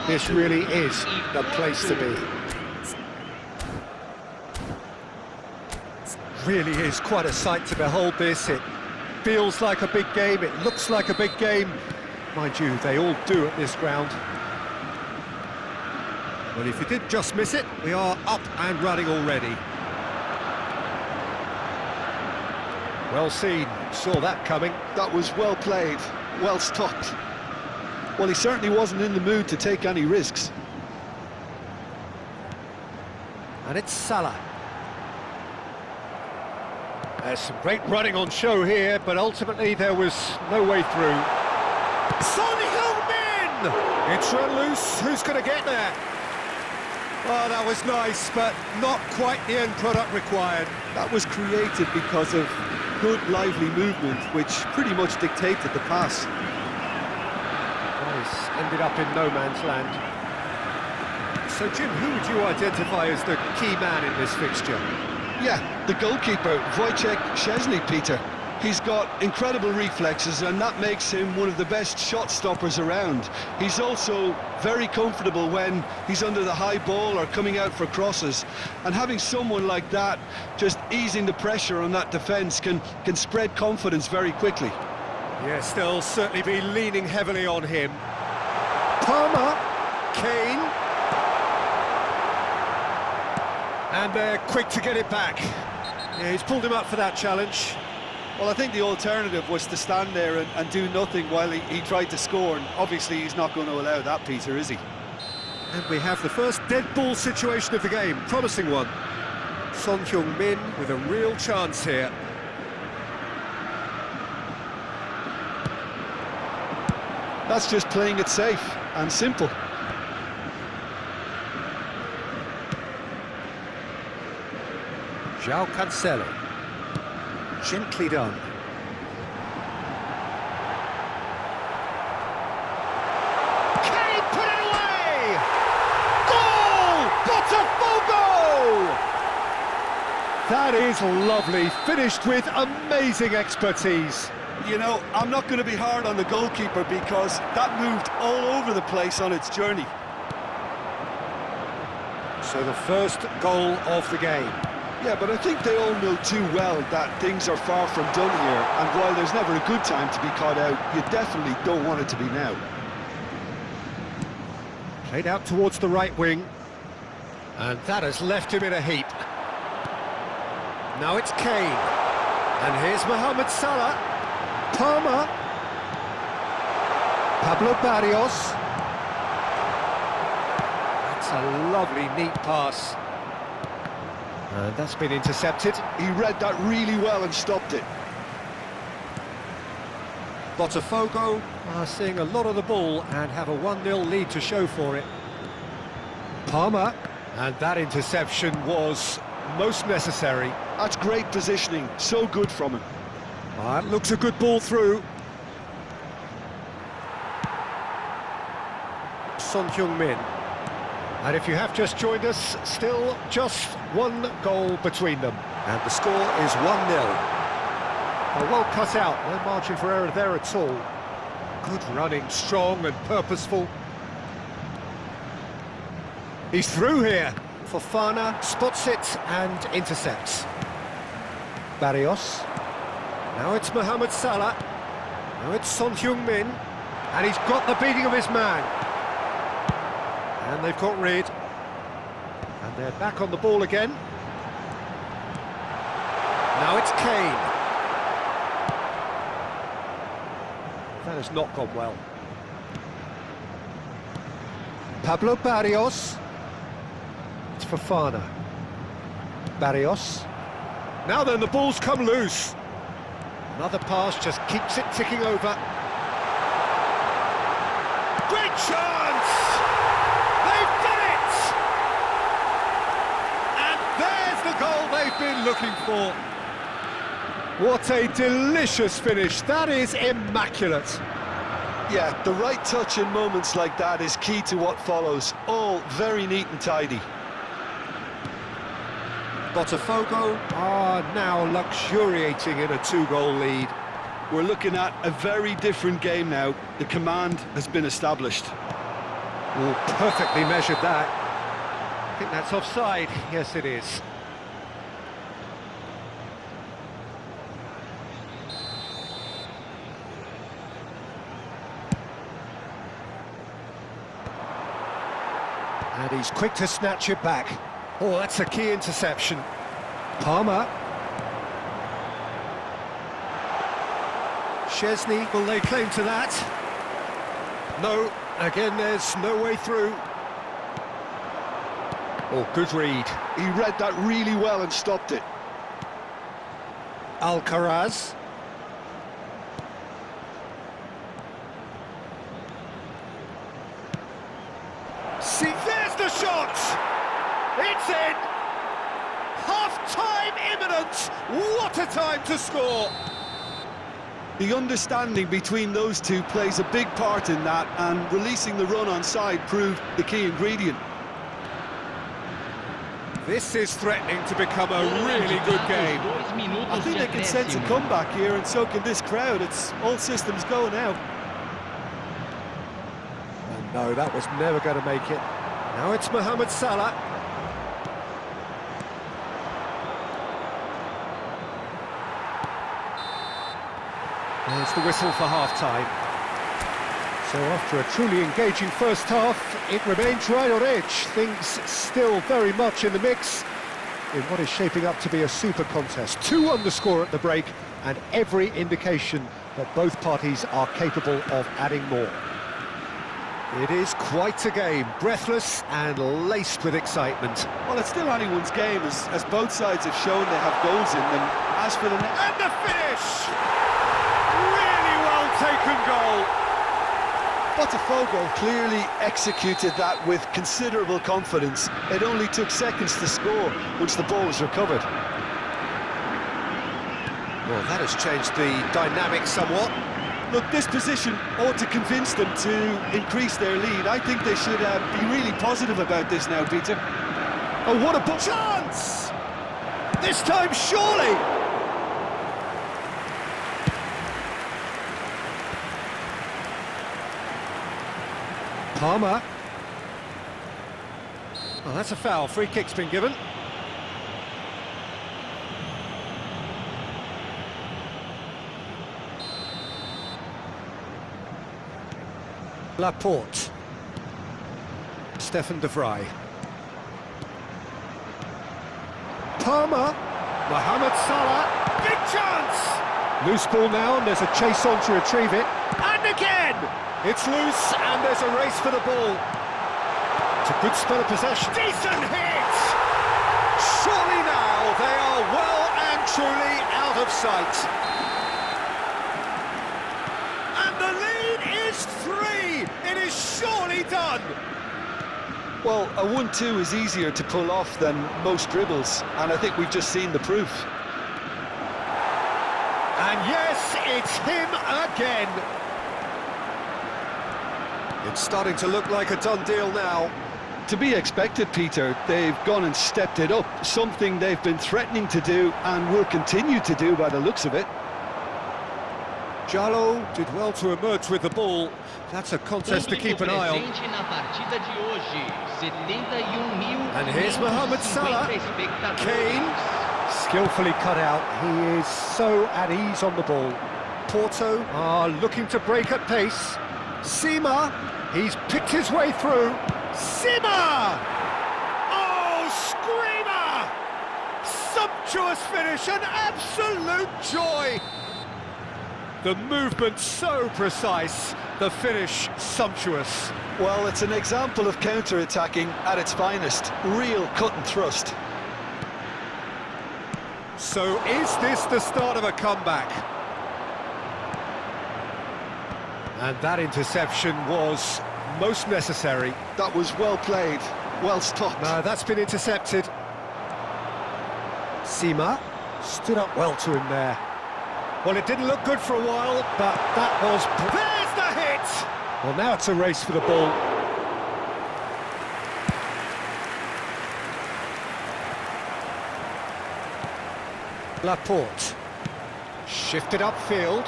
This really is the place to be. Really is quite a sight to behold this. It feels like a big game, it looks like a big game. Mind you, they all do at this ground. Well, if you did just miss it, we are up and running already. Well seen, saw that coming. That was well played, well stopped. Well, he certainly wasn't in the mood to take any risks. And it's Salah. There's some great running on show here, but ultimately there was no way through. Son Heung-min! It's run loose, who's going to get there? Oh, that was nice, but not quite the end product required. That was created because of good, lively movement, which pretty much dictated the pass. Nice, ended up in no man's land. So, Jim, who would you identify as the key man in this fixture? Yeah, the goalkeeper, Wojciech Szczesny, Peter. He's got incredible reflexes, and that makes him one of the best shot stoppers around. He's also very comfortable when he's under the high ball or coming out for crosses. And having someone like that just easing the pressure on that defence can spread confidence very quickly. Yes, they'll certainly be leaning heavily on him. Palmer, Kane. And they're quick to get it back. Yeah, he's pulled him up for that challenge. Well, I think the alternative was to stand there and do nothing while he tried to score, and obviously he's not going to allow that, Peter, is he? And we have the first dead ball situation of the game, promising one. Son Heung-min with a real chance here. That's just playing it safe and simple. João Cancelo. Gently done. Can he put it away? Goal! Botafogo! That is lovely, finished with amazing expertise. You know, I'm not going to be hard on the goalkeeper because that moved all over the place on its journey. So the first goal of the game. Yeah, but I think they all know too well that things are far from done here, and while there's never a good time to be caught out, you definitely don't want it to be now. Played out towards the right wing, and that has left him in a heap. Now it's Kane, and here's Mohamed Salah. Palmer. Pablo Barrios. That's a lovely, neat pass. And that's been intercepted. He read that really well and stopped it. Botafogo are seeing a lot of the ball and have a 1-0 lead to show for it. Palmer, and that interception was most necessary. That's great positioning, so good from him. That looks a good ball through. Son Heung-min. And if you have just joined us, still just one goal between them. And the score is 1-0. Well cut out, no margin for error there at all. Good running, strong and purposeful. He's through here. Fofana spots it and intercepts. Barrios. Now it's Mohamed Salah. Now it's Son Heung-min. And he's got the beating of his man. And they've got rid. And they're back on the ball again. Now it's Kane. That has not gone well. Pablo Barrios. It's Fofana. Barrios. Now then, the ball's come loose. Another pass just keeps it ticking over. Great chance! They've done it! And there's the goal they've been looking for. What a delicious finish. That is immaculate. Yeah, the right touch in moments like that is key to what follows. All very neat and tidy. Botafogo are now luxuriating in a 2-goal lead. We're looking at a very different game now. The command has been established. Oh, perfectly measured that. I think that's offside. Yes, it is. And he's quick to snatch it back. Oh, that's a key interception. Palmer. Szczesny, will lay claim to that? No, again there's no way through. Oh, good read. He read that really well and stopped it. Alcaraz. See, there's the shot! It's in! Half-time imminent! What a time to score! The understanding between those two plays a big part in that, and releasing the run on side proved the key ingredient. This is threatening to become a really good game. I think they can sense a comeback here, and so can this crowd. It's all systems go now. And no, that was never going to make it. Now it's Mohamed Salah. There's the whistle for half-time. So after a truly engaging first half, it remains right on edge. Things still very much in the mix in what is shaping up to be a super contest. 2-1 the score at the break, and every indication that both parties are capable of adding more. It is quite a game, breathless and laced with excitement. Well, it's still anyone's game, as both sides have shown they have goals in them. As for the And the finish! Really well taken goal. Botafogo clearly executed that with considerable confidence. It only took seconds to score once the ball was recovered. Well, that has changed the dynamic somewhat. Look, this position ought to convince them to increase their lead. I think they should be really positive about this now, Peter. Oh, what a chance! This time, surely! Palmer. Oh, that's a foul. Free kick's been given. Laporte. Stefan de Vrij. Palmer. Mohamed Salah. Big chance! Loose ball now, and there's a chase on to retrieve it. And again! It's loose, and there's a race for the ball. It's a good spell of possession. Decent hit! Surely now they are well and truly out of sight. And the lead is 3! It is surely done! Well, a 1-2 is easier to pull off than most dribbles, and I think we've just seen the proof. And yes, it's him again. It's starting to look like a done deal now. To be expected, Peter. They've gone and stepped it up, something they've been threatening to do and will continue to do by the looks of it. Jallo did well to emerge with the ball. That's a contest to keep an eye on. And here's Mohamed Salah. Kane, skillfully cut out. He is so at ease on the ball. Porto are looking to break at pace. Sima, he's picked his way through. Sima! Oh, screamer! Sumptuous finish, an absolute joy! The movement so precise, the finish sumptuous. Well, it's an example of counter-attacking at its finest. Real cut and thrust. So is this the start of a comeback? And that interception was most necessary. That was well played, well stopped. No, that's been intercepted. Sima stood up well to him there. Well, it didn't look good for a while, but that was... There's the hit! Well, now it's a race for the ball. Laporte. Shifted upfield.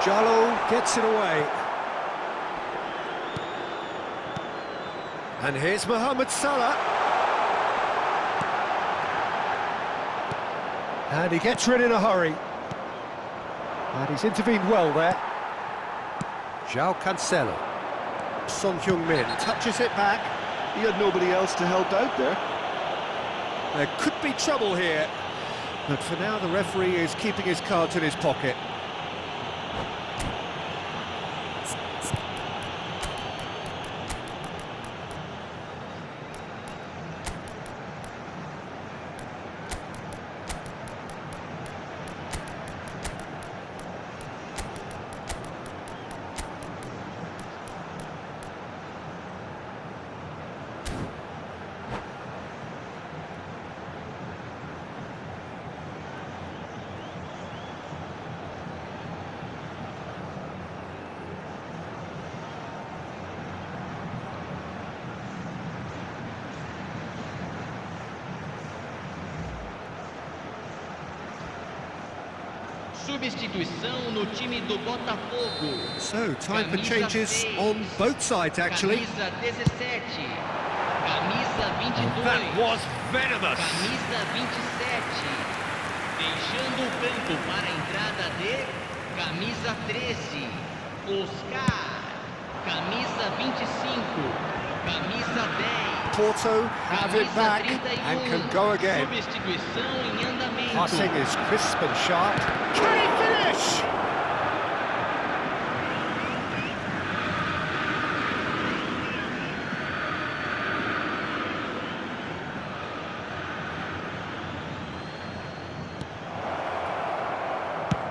Jallo gets it away. And here's Mohamed Salah. And he gets rid in a hurry. And he's intervened well there. João Cancelo. Son Heung-min touches it back. He had nobody else to help out there. There could be trouble here. But for now, the referee is keeping his cards in his pocket. Substituição no time do Botafogo. So, time for Camisa changes 6, on both sides, actually. Camisa 17. Camisa 22. That was venomous. Camisa 27. Deixando o campo para a entrada de camisa 13. Oscar. Camisa 25. Camisa 10. Porto have it back and can go again. Substituição em andamento. Passing is crisp and sharp. Can he finish?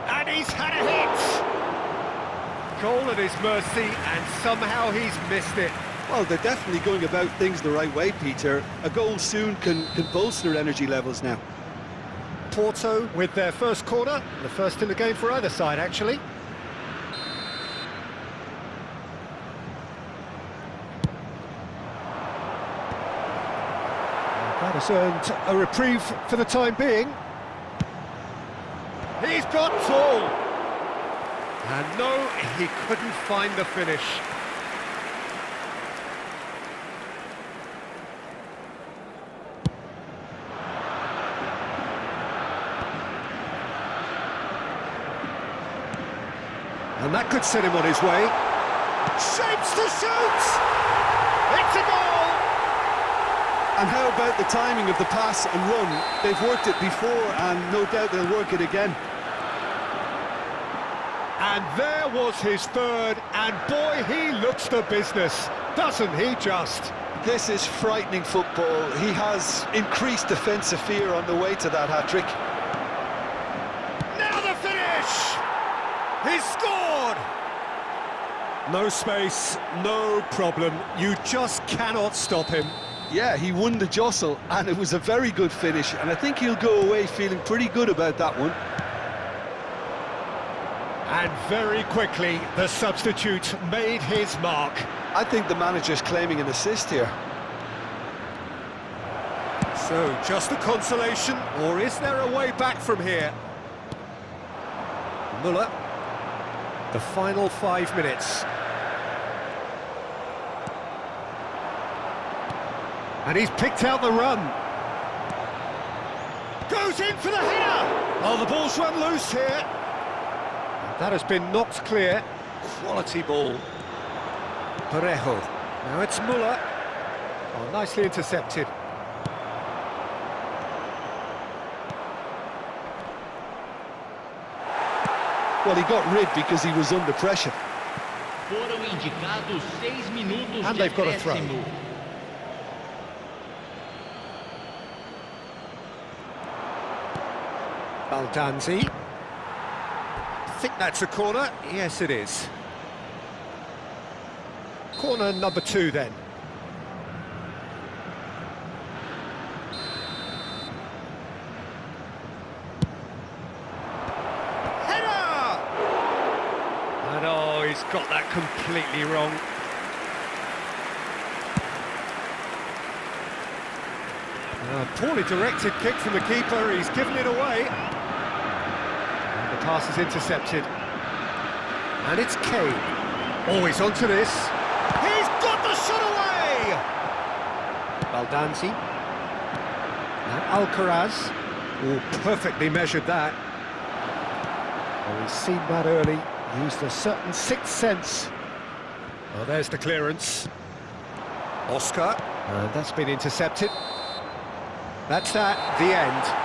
And he's had a hit! Goal at his mercy, and somehow he's missed it. Well, they're definitely going about things the right way, Peter. A goal soon can bolster energy levels now. Porto with their first corner, the first in the game for either side, actually. That has earned a reprieve for the time being. He's got tall. And no, he couldn't find the finish. And that could set him on his way. Shapes to shoot! It's a goal! And how about the timing of the pass and run? They've worked it before, and no doubt they'll work it again. And there was his third, and boy, he looks the business, doesn't he just? This is frightening football. He has increased defensive fear on the way to that hat-trick. Now the finish! He's scored! No space, no problem. You just cannot stop him. Yeah, he won the jostle, and it was a very good finish, and I think he'll go away feeling pretty good about that one. And very quickly, the substitute made his mark. I think the manager's claiming an assist here. So, just a consolation, or is there a way back from here? Müller, the final 5 minutes. And he's picked out the run. Goes in for the header! Oh, the ball's run loose here. That has been knocked clear. Quality ball. Parejo. Now it's Müller. Oh, nicely intercepted. Well, he got rid because he was under pressure. Foram indicados 6 minutos And de they've got a throw. acréscimo. Baldanzi. I think that's a corner. Yes, it is. Corner number 2 then. Header! And oh, he's got that completely wrong. A poorly directed kick from the keeper. He's given it away. The pass is intercepted. And it's Kane. Oh, he's onto this. He's got the shot away! Baldanzi. Now Alcaraz. Oh, perfectly measured that. Well, he's seen that early, used a certain sixth sense. Well, there's the clearance. Oscar, and that's been intercepted. That's that, the end.